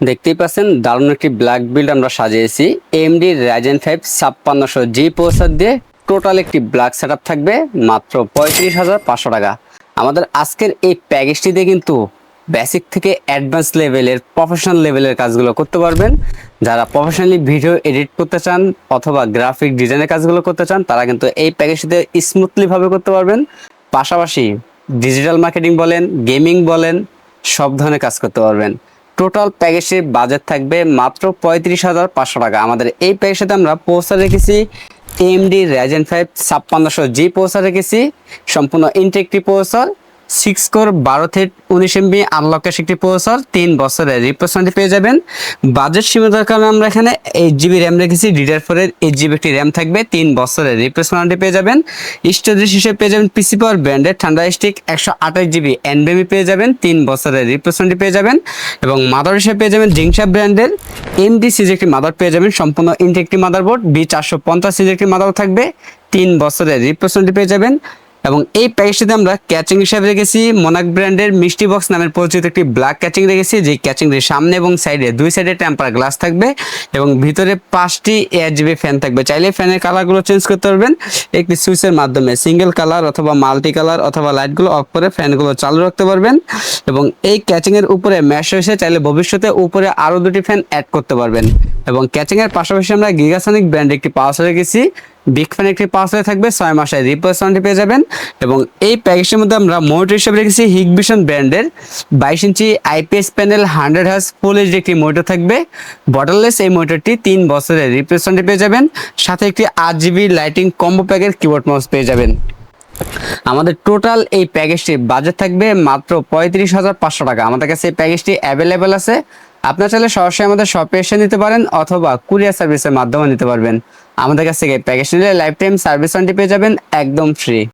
দেখতেই পাচ্ছেন দারুণ একটি ব্ল্যাক বিল্ড আমরা সাজিয়েছি AMD Ryzen 5 5600G প্রসেসর দিয়ে। টোটাল একটি ব্ল্যাক সেটআপ থাকবে মাত্র 35,500 টাকা। আমাদের আজকের এই প্যাকেজটি দিয়ে কিন্তু বেসিক থেকে অ্যাডভান্স লেভেলের প্রফেশনাল লেভেলের কাজগুলো করতে পারবেন। যারা প্রফেশনালি ভিডিও এডিট করতে চান অথবা গ্রাফিক ডিজাইনের কাজগুলো করতে চান তারা কিন্তু এই প্যাকেজটিতে স্মুথলি ভাবে করতে পারবেন। পাশাপাশি ডিজিটাল মার্কেটিং বলেন, গেমিং বলেন, সব ধরনের কাজ করতে পারবেন। টোটাল প্যাকেজের বাজেট থাকবে মাত্র 35,500 টাকা। আমাদের এই প্যাকেজের সাথে আমরা প্রসেসর রেখেছি AMD Ryzen 5 5600G প্রসেসর রেখেছি। সম্পূর্ণ ইন্টেক্টিভ প্রসেসর, 6 কোর 12 থ্রেড 19 MB আনলকের একটি প্রসেসর, 3 বছরের রিপ্লেসমেন্ট পেয়ে যাবেন। বাজেট সীমিতার কারণে আমরা এখানে 8GB র্যাম রেখেছি। DDR4 এর 8GB একটি র্যাম থাকবে, 3 বছরের রিপ্লেসমেন্ট পেয়ে যাবেন। স্টোরেজ হিসেবে পেয়ে যাবেন পিসি পাওয়ার ব্র্যান্ডের থান্ডারস্টিক 128GB NVMe পেয়ে যাবেন, 3 বছরের রিপ্লেসমেন্ট পেয়ে যাবেন। এবং মাদার হিসেবে পেয়ে যাবেন জিংসা ব্র্যান্ডের AMD সিরিজের একটি মাদার পেয়ে যাবেন। সম্পূর্ণ ইন্টেক্টিভ মাদারবোর্ড, B450 সিরিজের একটি মাদার থাকবে, 3 বছরের রিপ্লেসমেন্ট পেয়ে যাবেন। এবং এই প্যাকেজটিতে আমরা ক্যাচিং হিসাবে রেখেছি মোনাক ব্র্যান্ডের মিষ্টি বক্স নামের পরিচিত একটি ব্ল্যাক ক্যাচিং রেখেছি। যে ক্যাচিংটির সামনে এবং সাইডে দুই সাইডে টেম্পার গ্লাস থাকবে এবং ভিতরে 5টি RGB ফ্যান থাকবে। চাইলে ফ্যানের কালারগুলো চেঞ্জ করতে পারবেন একটি সুইচের মাধ্যমে, সিঙ্গেল কালার অথবা মাল্টি কালার অথবা লাইটগুলো অফ করে ফ্যানগুলো চালু রাখতে পারবেন। এবং এই ক্যাচিং এর উপরে ম্যাশ হয়েছে, চাইলে ভবিষ্যতে উপরে আরো দুটি ফ্যান অ্যাড করতে পারবেন। এবং ক্যাচিং এর পাশাপাশি আমরা গিগাসনিক ব্র্যান্ডের একটি পাওয়ার রেখেছি। বিগ ফ্যান একটি পাওয়ার থাকবে, 6 মাসের রিপ্লেসমেন্ট পেয়ে যাবেন। এবং এই প্যাকেজের মধ্যে আমরা মনিটর হিসেবে রেখেছি হিগভিশন ব্র্যান্ডের 22 ইঞ্চি IPS panel 100Hz full HD একটি মনিটর থাকবে, বর্ডারলেস। এই মনিটরটি 3 বছরের রিপ্লেসমেন্ট পেয়ে যাবেন, সাথে একটি 8GB লাইটিং কম্বো প্যাকের কিবোর্ড মাউস পেয়ে যাবেন। আমাদের টোটাল এই প্যাকেজটি বাজেট থাকবে মাত্র 35,500 টাকা। আমাদের কাছে এই প্যাকেজটি অ্যাভেলেবেল আছে। আপনারা চাইলে সরাসরি আমাদের শপে এসে নিতে পারেন অথবা কুরিয়ার সার্ভিসের মাধ্যমে নিতে পারবেন। আমাদের কাছ থেকে প্যাকেজ নিলে লাইফ টাইম সার্ভিস ওয়ারেন্টি পেয়ে যাবেন একদম ফ্রি।